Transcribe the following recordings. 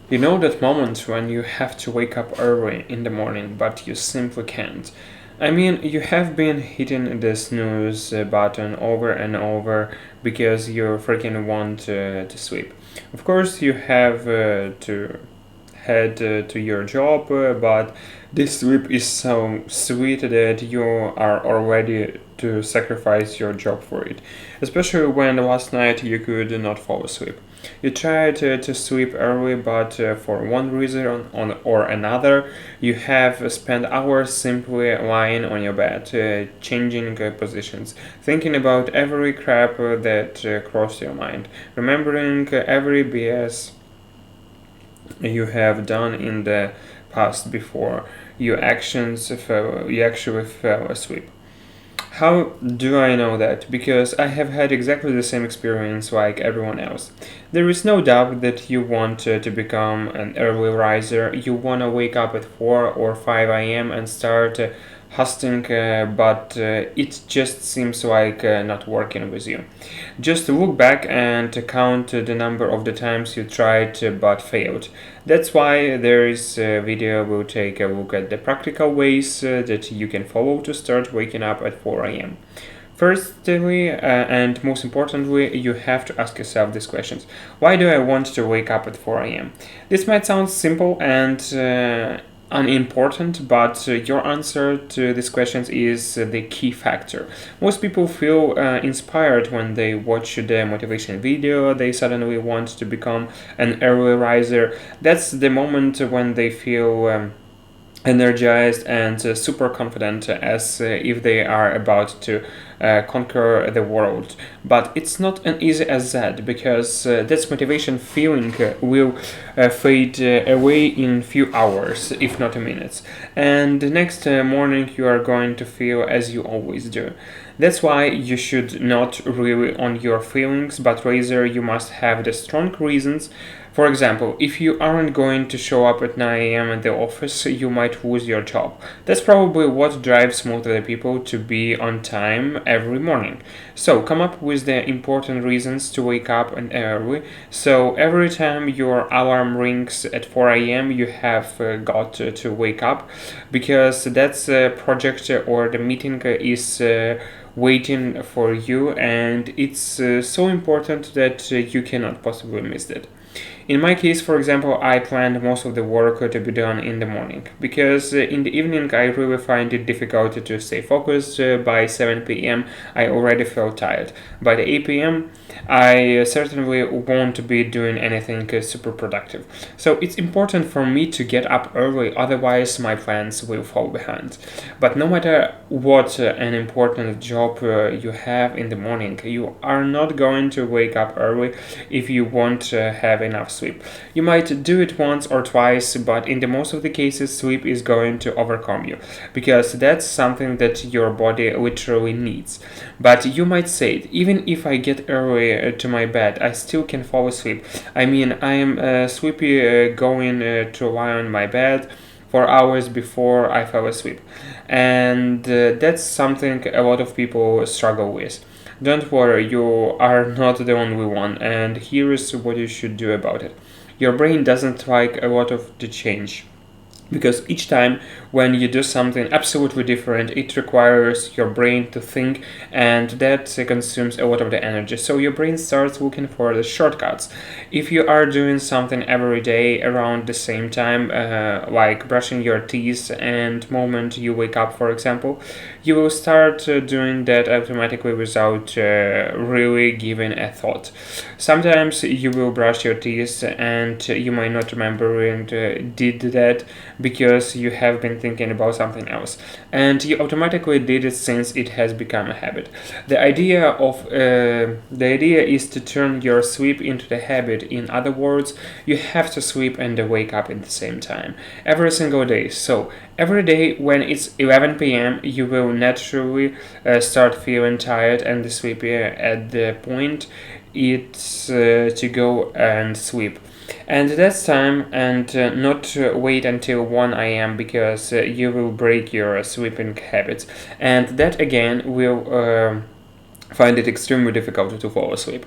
You know that moment when you have to wake up early in the morning, but you simply can't. I mean, you have been hitting the snooze button over and over because you freaking want to sleep. Of course, you have to head to your job, but this sleep is so sweet that you are already to sacrifice your job for it. Especially when last night you could not fall asleep. You tried to sleep early, but for one reason or another, you have spent hours simply lying on your bed, changing positions, thinking about every crap that crossed your mind, remembering every BS you have done in the past before you actually fell asleep. How do I know that? Because I have had exactly the same experience like everyone else. There is no doubt that you want to become an early riser. You want to wake up at 4 or 5 a.m. and start hustling, but it just seems like not working with you. Just look back and count the number of the times you tried but failed. That's why there is a video. We'll take a look at the practical ways that you can follow to start waking up at 4 a.m. Firstly, and most importantly, you have to ask yourself these questions. Why do I want to wake up at 4 a.m.? This might sound simple and unimportant, but your answer to these questions is the key factor. Most people feel inspired when they watch the motivation video. They suddenly want to become an early riser. That's the moment when they feel energized and super confident, as if they are about to conquer the world. But it's not as easy as that, because this motivation feeling will fade away in few hours, if not minutes. And the next morning you are going to feel as you always do. That's why you should not rely on your feelings, but rather you must have the strong reasons. For example, if you aren't going to show up at 9 a.m. at the office, you might lose your job. That's probably what drives most of the people to be on time every morning. So come up with the important reasons to wake up and early. So every time your alarm rings at 4 a.m., you have got to wake up, because that's a project or the meeting is waiting for you, and it's so important that you cannot possibly miss it. In my case, for example, I planned most of the work to be done in the morning, because in the evening I really find it difficult to stay focused. By 7 p.m. I already feel tired. By the 8 p.m. I certainly won't be doing anything super productive. So it's important for me to get up early, otherwise my plans will fall behind. But no matter what an important job you have in the morning, you are not going to wake up early if you won't have enough sleep. You might do it once or twice, but in the most of the cases, sleep is going to overcome you, because that's something that your body literally needs. But you might say, even if I get early to my bed, I still can fall asleep. I mean, I am sleepy going to lie on my bed for hours before I fell asleep. And that's something a lot of people struggle with. Don't worry, you are not the only one, and here is what you should do about it. Your brain doesn't like a lot of the change, because each time when you do something absolutely different, it requires your brain to think, and that consumes a lot of the energy. So your brain starts looking for the shortcuts. If you are doing something every day around the same time, like brushing your teeth and moment you wake up, for example, you will start doing that automatically without really giving a thought. Sometimes you will brush your teeth and you might not remember and did that because you have been thinking about something else, and you automatically did it since it has become a habit. The idea is to turn your sleep into the habit. In other words, you have to sleep and wake up at the same time every single day. So every day when it's 11 p.m., you will naturally start feeling tired and sleepy at the point it's to go and sleep. And that's time, and not wait until 1 a.m., because you will break your sleeping habits. And that again will find it extremely difficult to fall asleep.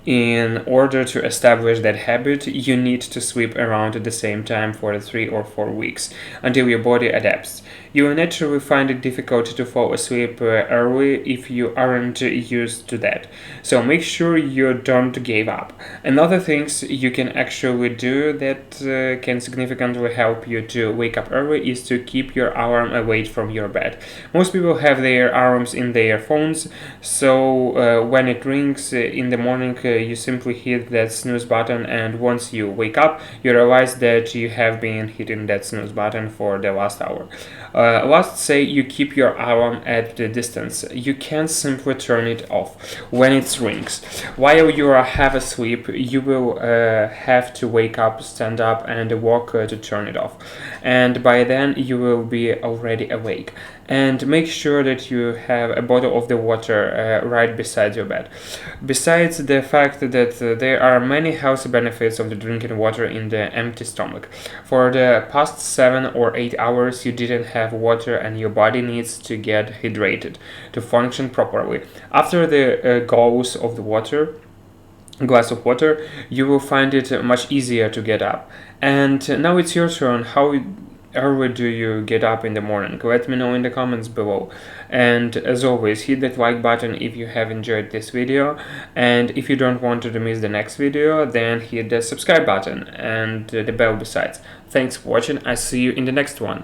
In order to establish that habit, you need to sleep around at the same time for 3 or 4 weeks until your body adapts. You will naturally find it difficult to fall asleep early if you aren't used to that. So make sure you don't give up. Another things you can actually do that can significantly help you to wake up early is to keep your alarm away from your bed. Most people have their alarms in their phones, so when it rings in the morning, you simply hit that snooze button, and once you wake up, you realize that you have been hitting that snooze button for the last hour. Let's say you keep your alarm at the distance. You can simply turn it off when it rings. While you are half asleep, you will have to wake up, stand up, and walk to turn it off. And by then, you will be already awake. And make sure that you have a bottle of the water right beside your bed. Besides the fact that there are many health benefits of the drinking water in the empty stomach. For the past 7 or 8 hours you didn't have water, and your body needs to get hydrated to function properly. After the glass of water, you will find it much easier to get up. And now it's your turn. How early do you get up in the morning? Let me know in the comments below. And as always, hit that like button if you have enjoyed this video, and if you don't want to miss the next video, then hit the subscribe button and the bell besides. Thanks for watching. I see you in the next one.